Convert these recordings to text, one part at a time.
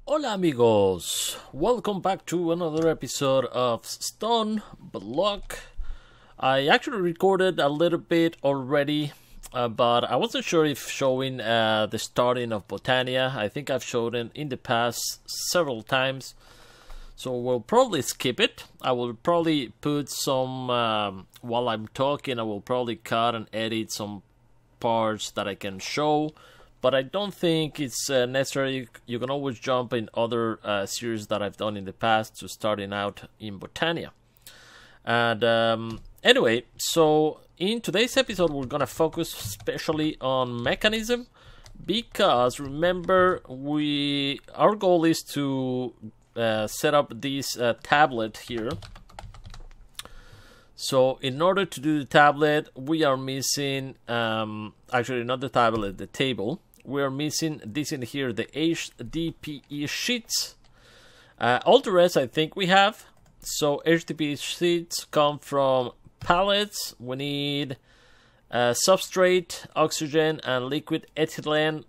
Hola amigos, welcome back to another episode of Stone Block. I actually recorded a little bit already, but I wasn't sure if showing the starting of Botania. I think I've showed it in the past several times, so we'll probably skip it. I will probably put some, while I'm talking, I will probably cut and edit some parts that I can show. But I don't think it's necessary. You can always jump in other series that I've done in the past to starting out in Botania. And anyway, so in today's episode, we're going to focus especially on mechanism. Because remember, our goal is to set up this tablet here. So in order to do the tablet, we are missing, actually not the tablet, the table. We're missing this in here, the HDPE sheets. All the rest I think we have. So HDPE sheets come from pallets. We need substrate, oxygen, and liquid ethylene.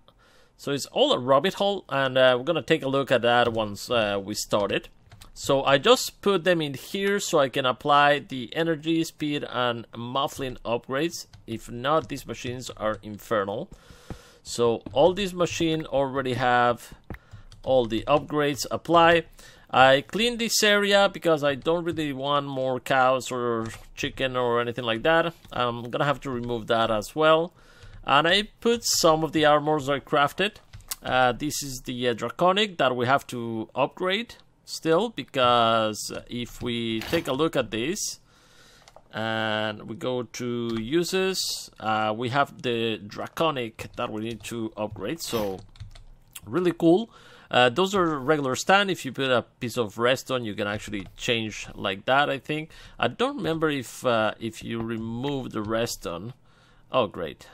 So it's all a rabbit hole, and we're going to take a look at that once we start it. So I just put them in here so I can apply the energy, speed, and muffling upgrades. If not, these machines are infernal. So all these machines already have all the upgrades apply. I cleaned this area because I don't really want more cows or chicken or anything like that. I'm gonna have to remove that as well. And I put some of the armors I crafted. This is the draconic that we have to upgrade still, because if we take a look at this and we go to uses, we have the draconic that we need to upgrade. So really cool. Those are regular stand. If you put a piece of redstone, you can actually change like that. I think I don't remember if you remove the redstone. Oh great.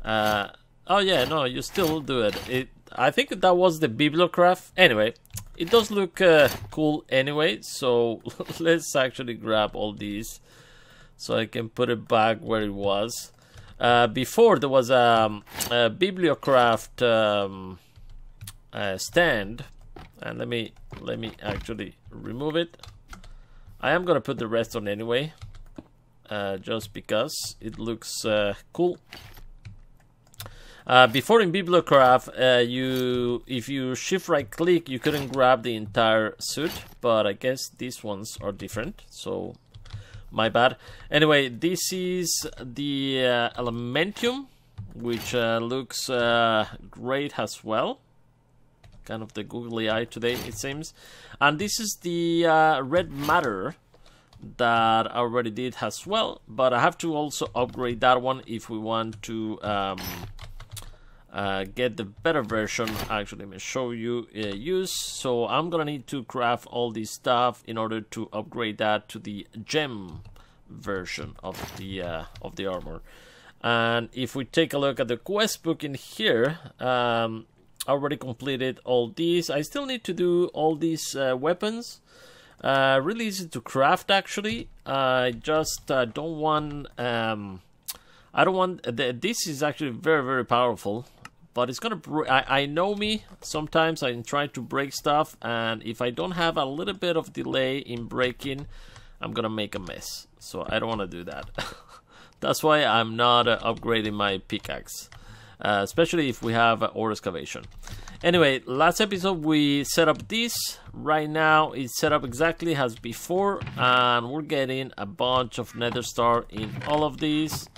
Oh yeah, no, you still do it. I think that was the bibliocraft. Anyway, it does look cool anyway, so let's actually grab all these so I can put it back where it was. Before there was a bibliocraft stand, and let me actually remove it. I am gonna put the rest on anyway, just because it looks cool. Before in bibliocraft, if you shift right click, you couldn't grab the entire suit, but I guess these ones are different, so my bad. Anyway, this is the Elementium, which looks great as well. Kind of the googly eye today, it seems. And this is the red matter that I already did as well, but I have to also upgrade that one if we want to get the better version. Actually, let me show you use. So I'm gonna need to craft all this stuff in order to upgrade that to the gem version of the armor. And if we take a look at the quest book in here, I already completed all these. I still need to do all these weapons. Really easy to craft actually. I just don't want. I don't want. This is actually very powerful. But it's gonna. I know me. Sometimes I'm trying to break stuff, and if I don't have a little bit of delay in breaking, I'm gonna make a mess. So I don't want to do that. That's why I'm not upgrading my pickaxe, especially if we have ore excavation. Anyway, last episode we set up this. Right now it's set up exactly as before, and we're getting a bunch of nether star in all of these.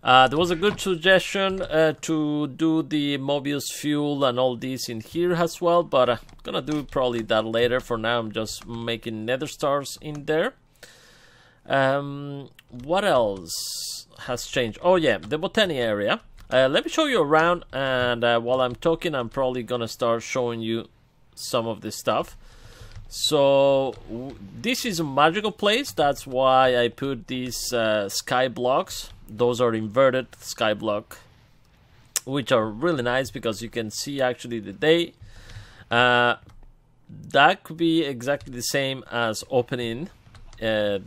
There was a good suggestion to do the Mobius fuel and all these in here as well, but I'm gonna do probably that later. For now, I'm just making nether stars in there. What else has changed? Oh yeah, the Botania area. Let me show you around, and while I'm talking, I'm probably gonna start showing you some of this stuff. So this is a magical place. That's why I put these sky blocks. Those are inverted SkyBlock, which are really nice because you can see actually the day. That could be exactly the same as opening in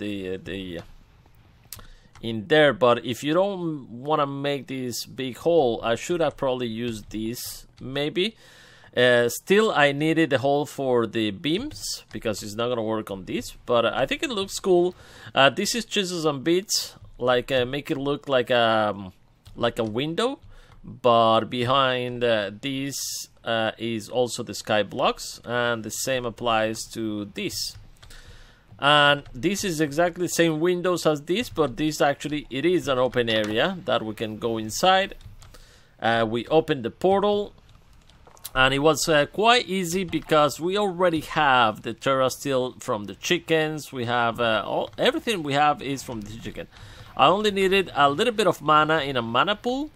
there, but if you don't want to make this big hole, I should have probably used these maybe. Still, I needed a hole for the beams because it's not gonna work on this, but I think it looks cool. This is chisels and bits, like make it look like a window, but behind this is also the SkyBlocks, and the same applies to this. And this is exactly the same windows as this, but this actually, it is an open area that we can go inside. We open the portal, and it was quite easy because we already have the Terra Steel from the chickens. We have everything we have is from the chicken. I only needed a little bit of mana in a mana pool.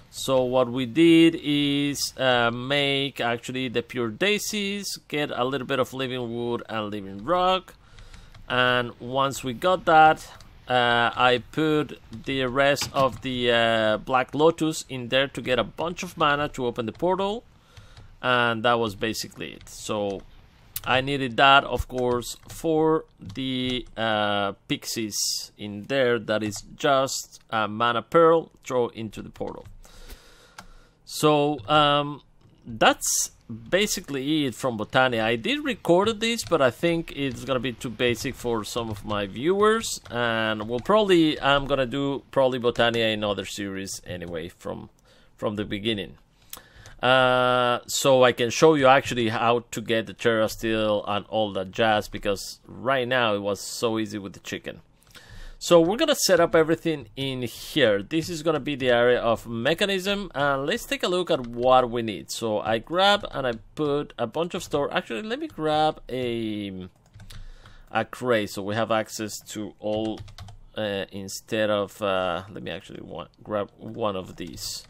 So what we did is make actually the pure daisies, get a little bit of living wood and living rock. And once we got that, I put the rest of the black lotus in there to get a bunch of mana to open the portal. And that was basically it. So I needed that, of course, for the pixies in there. That is just a mana pearl throw into the portal. So that's basically it from Botania. I did record this, but I think it's gonna be too basic for some of my viewers, and I'm gonna do probably Botania in other series anyway from the beginning. So I can show you actually how to get the Terra Steel and all that jazz, because right now it was so easy with the chicken. So we're gonna set up everything in here. This is gonna be the area of mechanism, and let's take a look at what we need. So I grab and I put a bunch of store. Actually, let me grab a crate so we have access to all instead of let me actually grab one of these.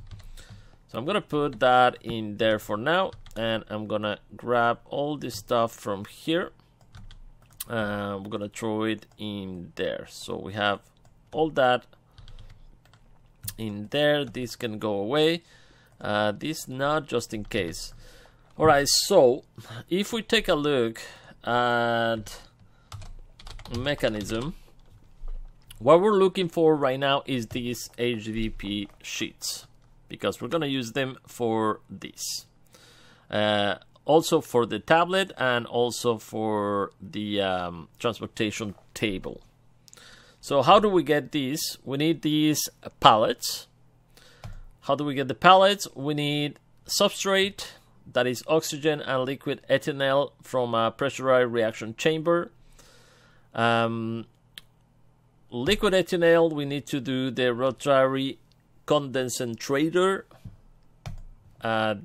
So I'm gonna put that in there for now, and I'm gonna grab all this stuff from here. We're gonna throw it in there. So we have all that in there. This can go away. This not, just in case. Alright, so if we take a look at mechanism, what we're looking for right now is these HDPE sheets, because we're gonna use them for this. Also for the tablet, and also for the transportation table. So how do we get these? We need these pallets. How do we get the pallets? We need substrate, that is oxygen and liquid ethanol from a pressurized reaction chamber. Liquid ethanol, we need to do the rotary condensator.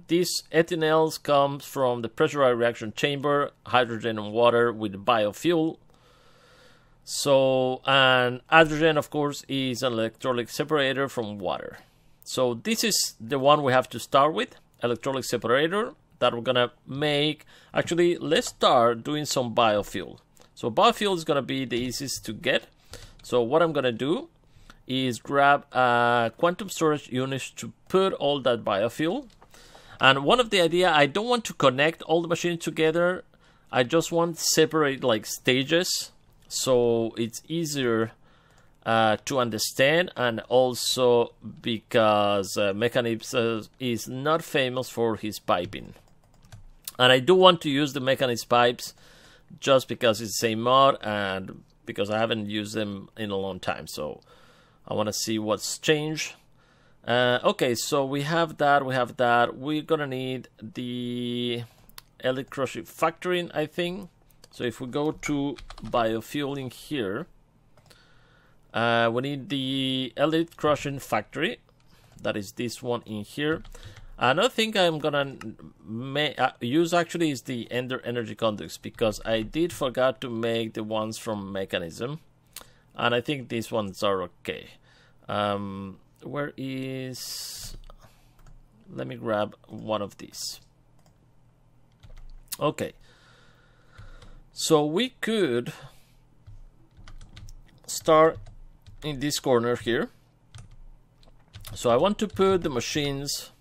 This ethanol comes from the pressurized reaction chamber, hydrogen and water with biofuel. So, and hydrogen, of course, is an electrolytic separator from water. So this is the one we have to start with, electrolytic separator, that we're gonna make. Actually, let's start doing some biofuel. So biofuel is gonna be the easiest to get. So what I'm gonna do is grab a quantum storage unit to put all that biofuel. And one of the idea, I don't want to connect all the machines together. I just want separate like stages, so it's easier to understand, and also because Mechanix is not famous for his piping. And I do want to use the Mechanix pipes just because it's the same mod, and because I haven't used them in a long time, so I want to see what's changed. Okay, so we have that. We're gonna need the elite crushing factory, I think. So if we go to biofuel in here, we need the elite crushing factory. That is this one in here. Another thing I'm gonna use actually is the Ender energy conduits, because I did forget to make the ones from mechanism, and I think these ones are okay. Where is... Let me grab one of these. Okay. So we could start in this corner here. So I want to put the machines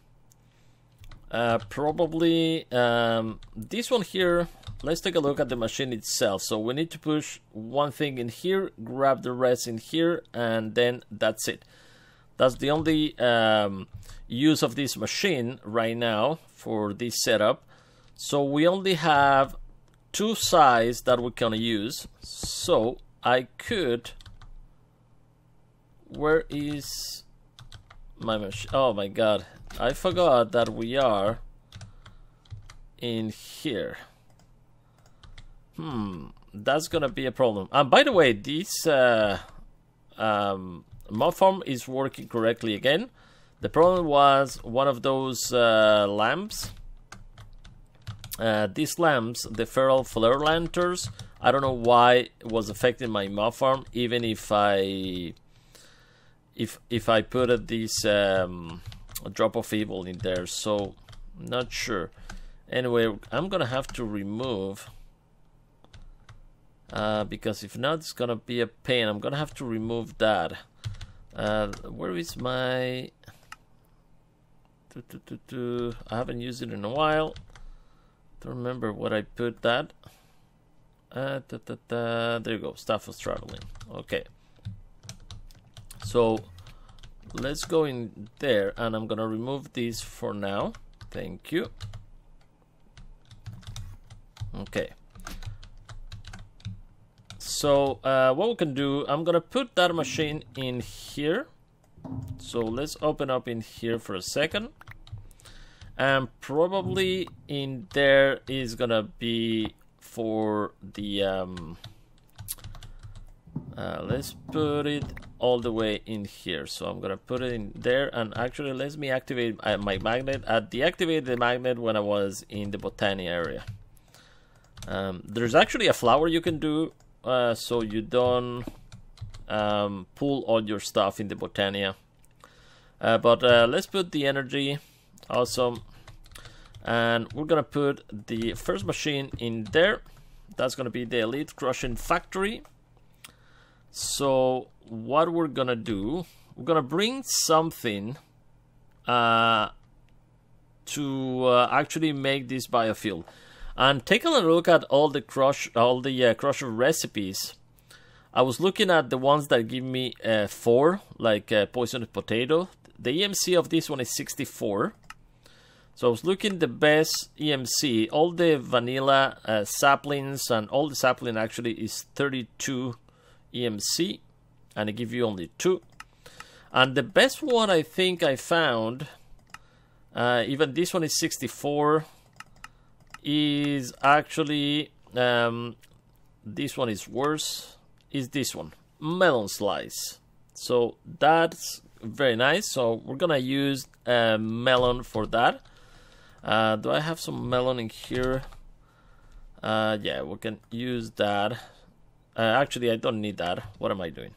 probably this one here. Let's take a look at the machine itself. So we need to push one thing in here, grab the rest in here, and then that's it. That's the only use of this machine right now for this setup. So we only have 2 sides that we can use. So I could, where is my machine? Oh my god, I forgot that we are in here. That's gonna be a problem. And by the way, this mod farm is working correctly again. The problem was one of those lamps. These lamps, the feral flare lanterns, I don't know why it was affecting my mod farm, even if I put this drop of evil in there. So not sure. Anyway, I'm gonna have to remove because if not, it's gonna be a pain. I'm gonna have to remove that. Where is my? I haven't used it in a while. Don't remember what I put that. There you go. Staff of traveling. Okay. So let's go in there, and I'm gonna remove this for now. Thank you. Okay. So what we can do, I'm gonna put that machine in here. So let's open up in here for a second. And probably in there is gonna be for the let's put it all the way in here. So I'm gonna put it in there, and actually let me activate my magnet. I deactivated the magnet when I was in the botany area. There's actually a flower you can do so you don't pull all your stuff in the botania. But let's put the energy. Awesome. And we're gonna put the first machine in there. That's gonna be the Elite Crushing Factory. So what we're gonna do, we're gonna bring something to actually make this biofuel. And taking a look at all the crusher recipes, I was looking at the ones that give me 4, like poisoned potato. The EMC of this one is 64. So I was looking the best EMC. All the vanilla saplings and all the sapling actually is 32 EMC, and it gives you only 2. And the best one I think I found, even this one is 64, is actually this one is worse. Is this one, melon slice? So that's very nice. So we're gonna use melon for that. Do I have some melon in here? Yeah, we can use that. Actually, I don't need that. What am I doing?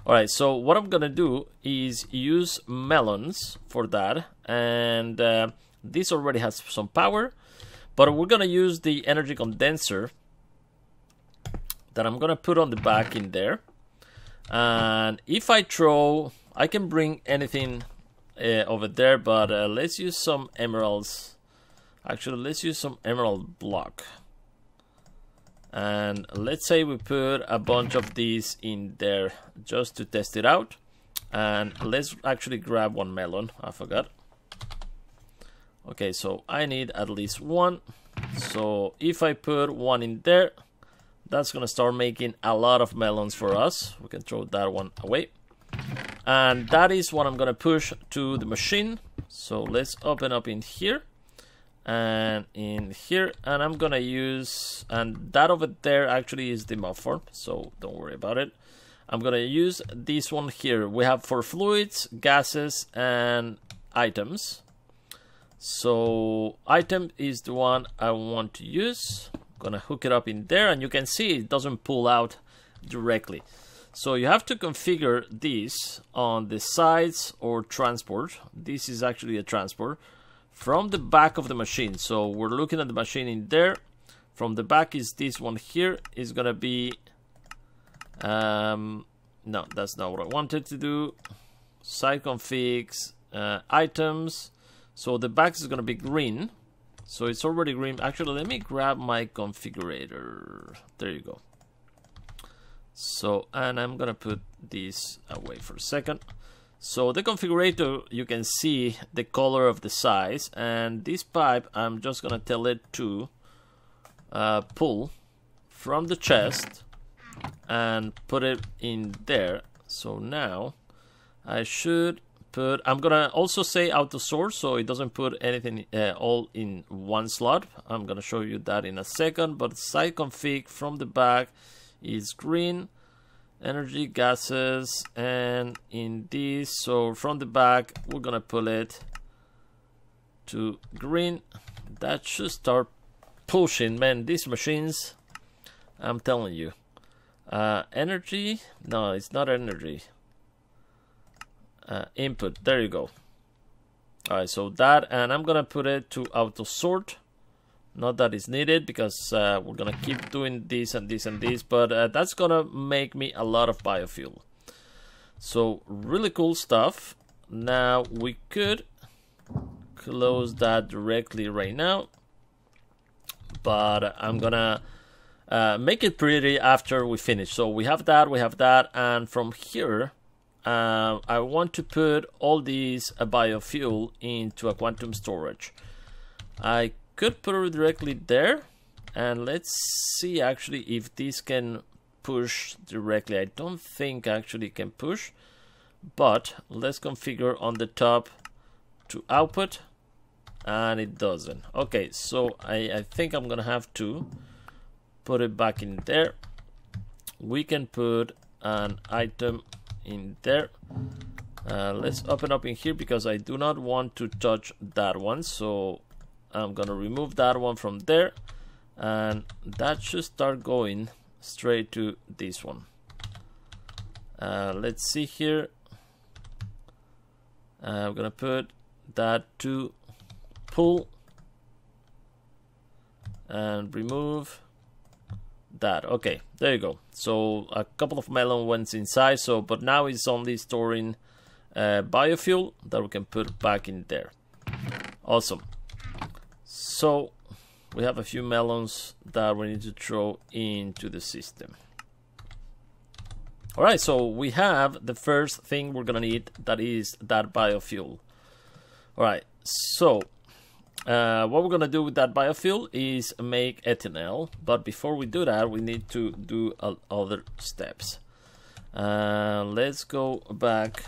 Alright, so what I'm gonna do is use melons for that. And this already has some power. But we're gonna use the energy condenser that I'm gonna put on the back in there. And if I throw, I can bring anything over there, but let's use some emeralds. Actually, let's use some emerald block. And let's say we put a bunch of these in there just to test it out. And let's actually grab one melon. I forgot. Okay, so I need at least 1. So if I put 1 in there, that's gonna start making a lot of melons for us. We can throw that one away. And that is what I'm gonna push to the machine. So let's open up in here and in here, and I'm gonna use, and that over there actually is the mod form, so don't worry about it. I'm gonna use this one here. We have for fluids, gases, and items. So item is the one I want to use. I'm gonna hook it up in there, and you can see it doesn't pull out directly. So you have to configure this on the sides or transport. This is actually a transport from the back of the machine. So we're looking at the machine in there. From the back is this one here. Is gonna be no, that's not what I wanted to do. Side configs, items. So the back is gonna be green. So it's already green. Actually, let me grab my configurator. There you go. So, and I'm gonna put this away for a second. So the configurator, you can see the color of the size, and this pipe I'm just gonna tell it to pull from the chest and put it in there. So now I should put, I'm gonna also say auto source so it doesn't put anything all in one slot. I'm gonna show you that in a second, but site config from the back is green, energy, gases, and in this, so from the back we're gonna pull it to green. That should start pushing, man. These machines, I'm telling you. Energy, no, it's not energy. Input, there you go. Alright, so that, and I'm gonna put it to auto sort. Not that it's needed, because we're gonna keep doing this and this and this, but that's gonna make me a lot of biofuel. So really cool stuff. Now we could close that directly right now, but I'm gonna make it pretty after we finish. So we have that, and from here I want to put all these biofuel into a quantum storage. I could put it directly there, and let's see actually if this can push directly. I don't think actually can push, but let's configure on the top to output, and it doesn't. Okay, so I think I'm gonna have to put it back in there. We can put an item in there. Let's open up in here because I do not want to touch that one, so I'm gonna remove that one from there, and that should start going straight to this one. Let's see here. I'm gonna put that to pull and remove that. Okay, there you go. So a couple of melon went inside, so but now it's only storing biofuel that we can put back in there. Awesome. So we have a few melons that we need to throw into the system. All right, so we have the first thing we're gonna need, that is that biofuel. All right, so what we're gonna do with that biofuel is make ethanol, but before we do that, we need to do other steps. Let's go back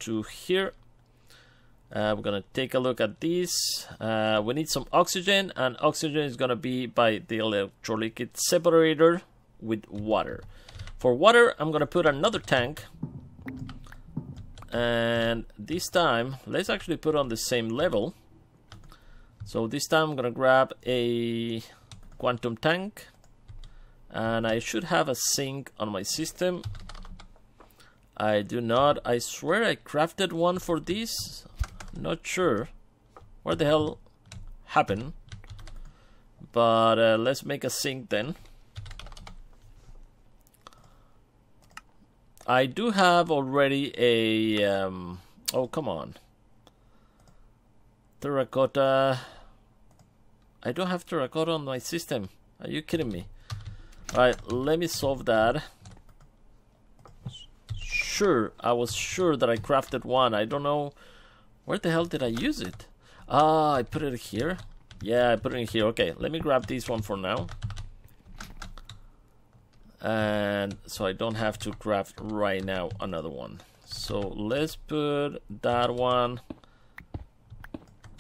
to here. We're gonna take a look at this. We need some oxygen, and oxygen is gonna be by the electrolytic separator with water. For water, I'm gonna put another tank, and this time let's actually put on the same level. So this time I'm gonna grab a quantum tank, and I should have a sink on my system. I do not. I swear I crafted one for this. Not sure what the hell happened, but let's make a sink then. I do have already a oh, come on, terracotta. I don't have terracotta on my system. Are you kidding me? Alright, let me solve that. Sure, I was sure that I crafted one. I don't know where the hell did I use it. Ah, I put it here. Yeah, I put it in here. Okay, let me grab this one for now, and so I don't have to craft right now another one. So let's put that one.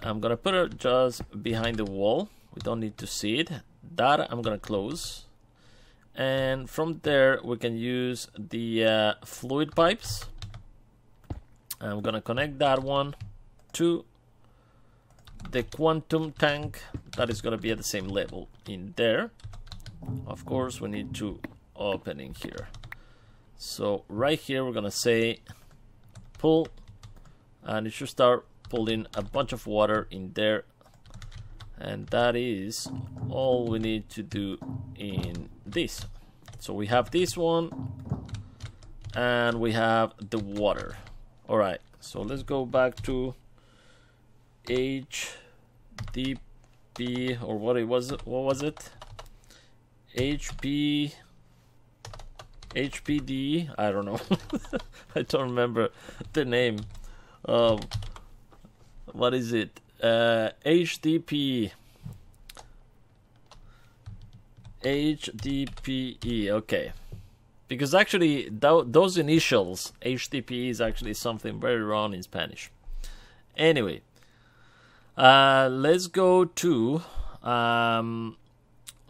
I'm gonna put it just behind the wall. We don't need to see it. That I'm gonna close, and from there we can use the fluid pipes. I'm gonna connect that one to the quantum tank that is gonna be at the same level in there. Of course, we need to open in here. So right here we're gonna say pull, and it should start pulling a bunch of water in there, and that is all we need to do in this. So we have this one, and we have the water. All right, so let's go back to HDPE, or what was it? HP HPD, I don't know. I don't remember the name. What is it? HDPE. HDPE, okay. Because actually, those initials, HDPE, is actually something very wrong in Spanish. Anyway, let's go to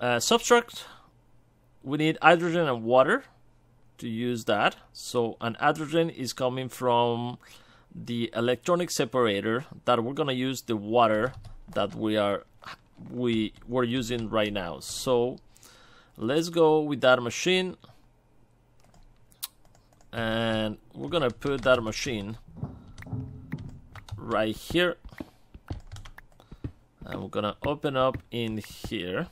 substrate. We need hydrogen and water to use that. So an hydrogen is coming from the electronic separator that we're gonna use the water that we're using right now. So let's go with that machine, and we're gonna put that machine right here, and we're gonna open up in here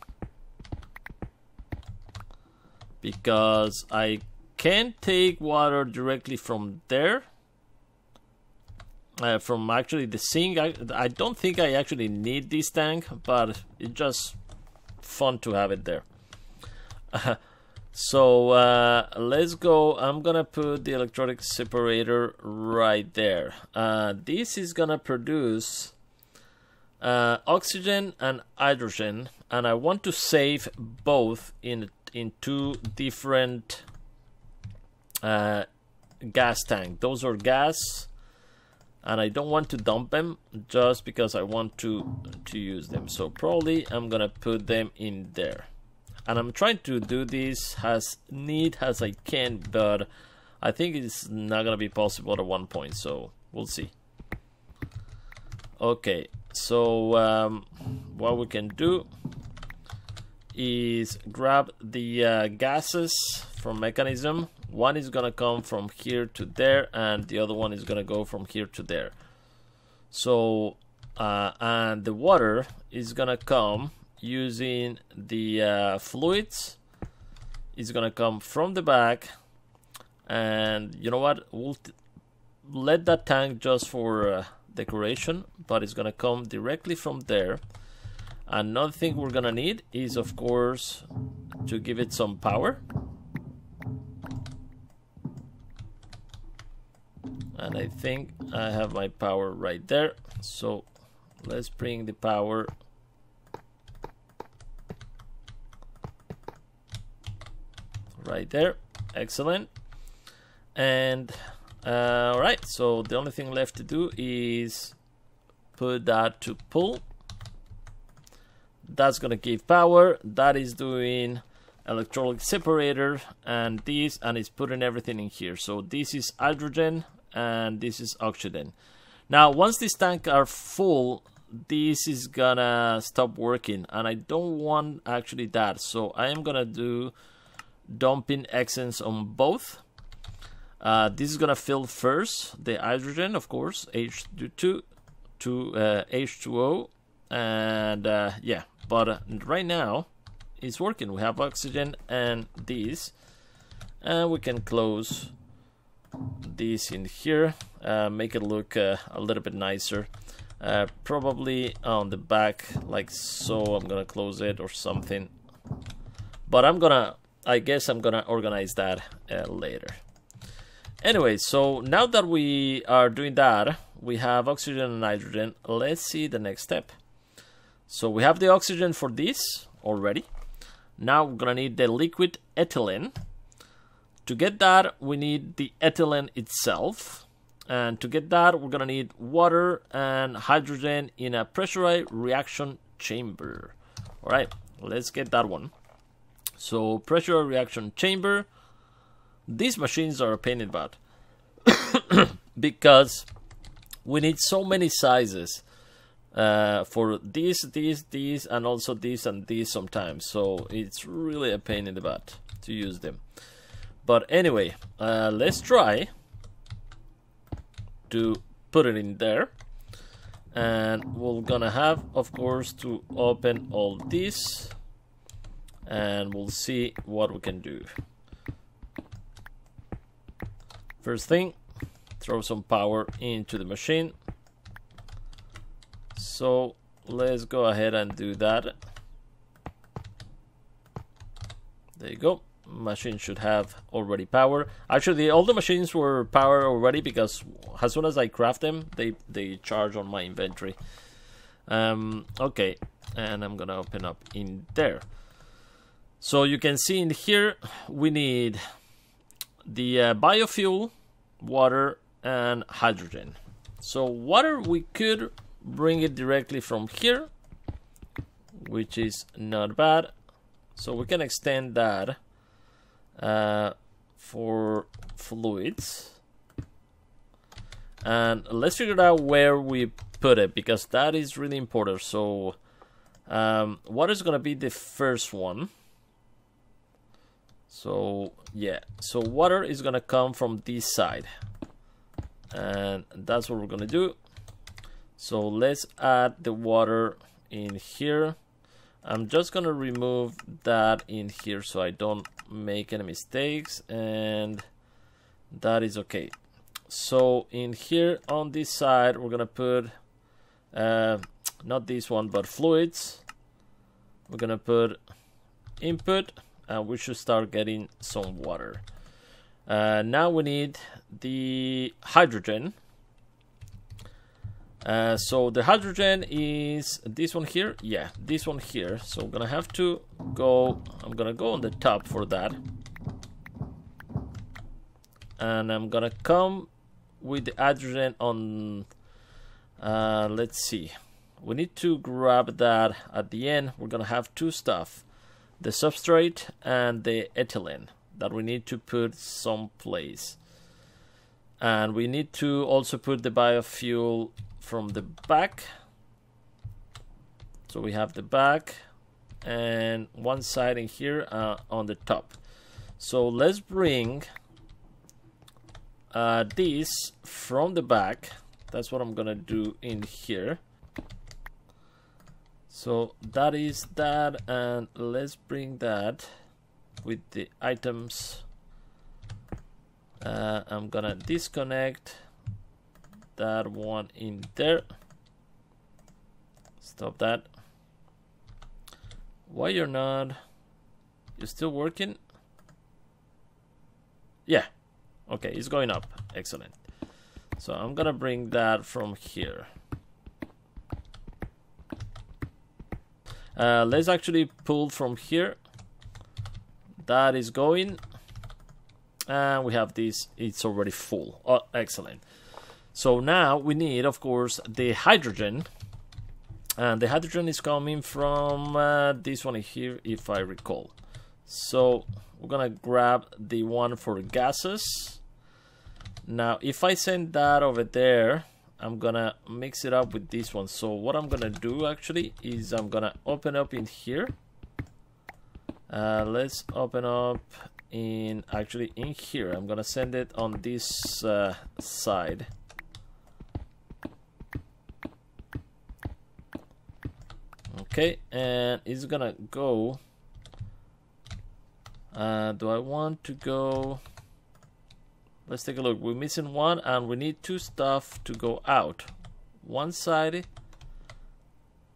because I can't take water directly from there, from actually the sink. I don't think I actually need this tank, but it's just fun to have it there. So let's go. I'm gonna put the electronic separator right there. This is gonna produce oxygen and hydrogen, and I want to save both in two different gas tank. Those are gas, and I don't want to dump them just because I want to use them. So probably I'm gonna put them in there, and I'm trying to do this as neat as I can, but I think it's not gonna be possible at one point, so we'll see. Okay, so what we can do is grab the gases from mechanism. One is gonna come from here to there, and the other one is gonna go from here to there. So and the water is gonna come using the fluids. It's gonna come from the back, and you know what, we'll let that tank just for decoration, but it's gonna come directly from there. Another thing we're gonna need is, of course, to give it some power. And I think I have my power right there. So let's bring the power right there. Excellent. And all right, so the only thing left to do is put that to pull. That's gonna give power. That is doing electrolytic separator, and this, and it's putting everything in here. So this is hydrogen and this is oxygen. Now once these tanks are full, this is gonna stop working, and I don't want actually that. So I am gonna do dumping excess on both. This is gonna fill first the hydrogen, of course, H2 to H2O, and yeah, but right now it's working. We have oxygen and this, and we can close this in here, make it look a little bit nicer, probably on the back like so. I'm gonna close it or something, but I guess I'm gonna organize that later. Anyway, so now that we are doing that, we have oxygen and hydrogen. Let's see the next step. So we have the oxygen for this already. Now we're gonna need the liquid ethylene. To get that, we need the ethylene itself. And to get that, we're gonna need water and hydrogen in a pressurized reaction chamber. All right, let's get that one. So pressure reaction chamber. These machines are a pain in the butt because we need so many sizes for this, and also this and this sometimes. So it's really a pain in the butt to use them. But anyway, let's try to put it in there. And we're gonna have, of course, to open all this, and we'll see what we can do. First thing, throw some power into the machine. So let's go ahead and do that. There you go. machine should have already power. Actually, all the machines were powered already because as soon as I craft them, they charge on my inventory. Okay, and I'm gonna open up in there. So you can see in here we need the biofuel, water, and hydrogen. So water, we could bring it directly from here, which is not bad. So we can extend that for fluids. And let's figure out where we put it, because that is really important. So water is going to be the first one. So yeah, so water is going to come from this side. And that's what we're going to do. So let's add the water in here. I'm just going to remove that in here so I don't make any mistakes, and that is okay. So in here on this side, we're going to put not this one, but fluids. We're going to put input, and we should start getting some water. Now we need the hydrogen. So the hydrogen is this one here. Yeah, this one here. So I'm gonna have to go, I'm gonna go on the top for that. And I'm gonna come with the hydrogen on, let's see. We need to grab that at the end. We're gonna have two stuff. The substrate and the ethylene that we need to put someplace. And we need to also put the biofuel from the back. So we have the back and one side in here on the top. So let's bring this from the back. That's what I'm gonna do in here. So that is that, and let's bring that with the items. I'm gonna disconnect that one in there. Stop that. Why you're not? You're still working? Yeah. Okay, it's going up. Excellent. So I'm gonna bring that from here. Let's actually pull from here. That is going. And we have this, it's already full. Oh, excellent. So now we need, of course, the hydrogen. And the hydrogen is coming from this one here, if I recall. So we're gonna grab the one for gases. Now, if I send that over there, I'm gonna mix it up with this one. So what I'm gonna do actually is I'm gonna open up in here. Let's open up in here. I'm gonna send it on this side. Okay, and it's gonna go. Do I want to go? Let's take a look. We're missing one, and we need two stuff to go out. One side,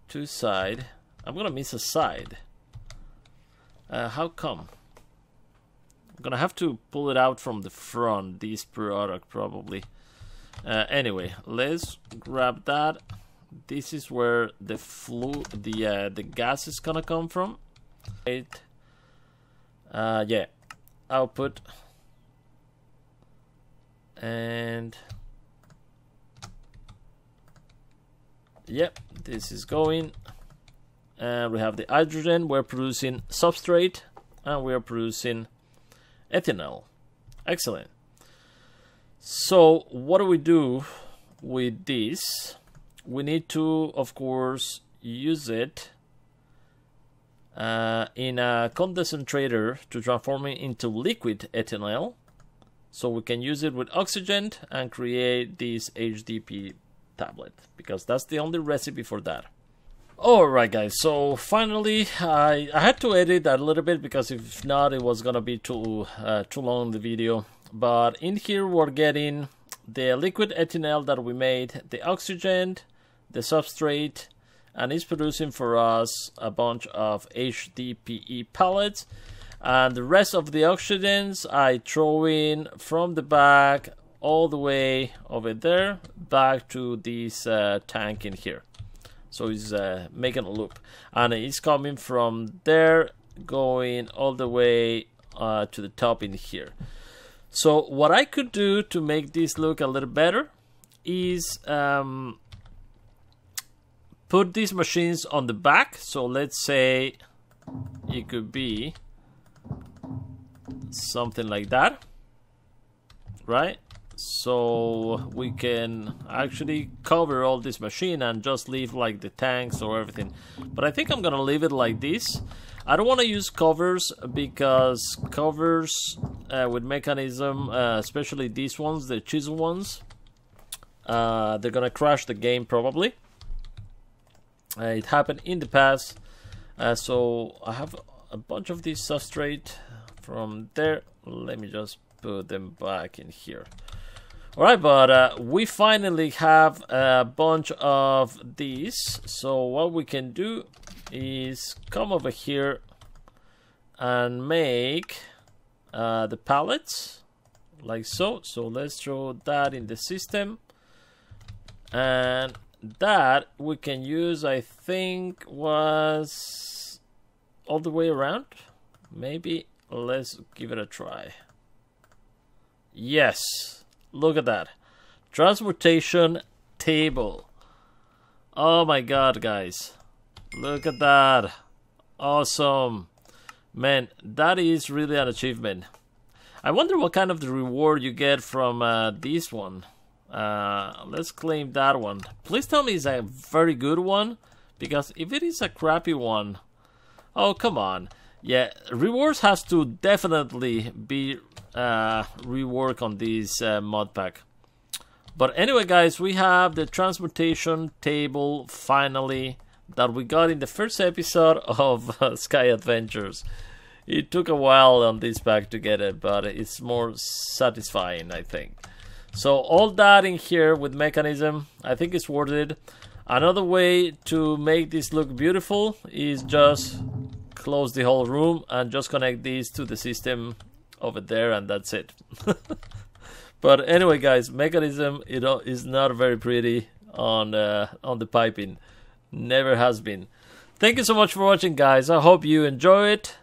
two side. I'm gonna miss a side. How come? I'm gonna have to pull it out from the front. This product probably. Anyway, let's grab that. This is where the the gas is gonna come from. Right. Yeah, output. And yep, this is going. And we have the hydrogen. We're producing substrate, and we are producing ethanol. Excellent. So what do we do with this? We need to, of course, use it in a concentrator to transform it into liquid ethanol. So we can use it with oxygen and create this HDPE tablet, because that's the only recipe for that. Alright guys, so finally I had to edit that a little bit, because if not it was gonna be too long the video. But in here we're getting the liquid ethanol that we made, the oxygen, the substrate, and it's producing for us a bunch of HDPE pellets. And the rest of the oxygens I throw in from the back all the way over there back to this tank in here. So it's making a loop, and it's coming from there going all the way to the top in here. So what I could do to make this look a little better is put these machines on the back. So let's say it could be something like that, right? So we can actually cover all this machine and just leave like the tanks or everything. But I think I'm gonna leave it like this. I don't want to use covers because covers with mechanism, especially these ones, the chisel ones, they're gonna crash the game probably. It happened in the past. So I have a bunch of these substrate from there. Let me just put them back in here. Alright, but we finally have a bunch of these. So what we can do is come over here and make the pallets like so. So let's throw that in the system, and that we can use, I think, was all the way around. Maybe let's give it a try. Yes, look at that transportation table. Oh my god, guys, look at that. Awesome, man, that is really an achievement. I wonder what kind of the reward you get from this one. Let's claim that one. Please tell me it's a very good one, because if it is a crappy one, oh come on. Yeah, rewards has to definitely be rework on this mod pack. But anyway, guys, we have the transportation table finally that we got in the first episode of Sky Adventures. It took a while on this pack to get it, but it's more satisfying, I think. So all that in here with mechanism, I think it's worth it. Another way to make this look beautiful is just close the whole room and just connect these to the system over there, and that's it. But anyway, guys, mechanism, you know, is not very pretty on the piping. Never has been. Thank you so much for watching, guys. I hope you enjoy it.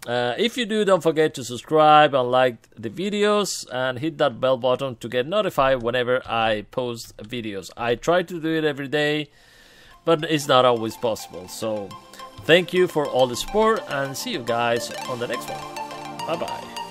If you do, don't forget to subscribe and like the videos and hit that bell button to get notified whenever I post videos. I try to do it every day, but it's not always possible. So thank you for all the support, and see you guys on the next one. Bye bye.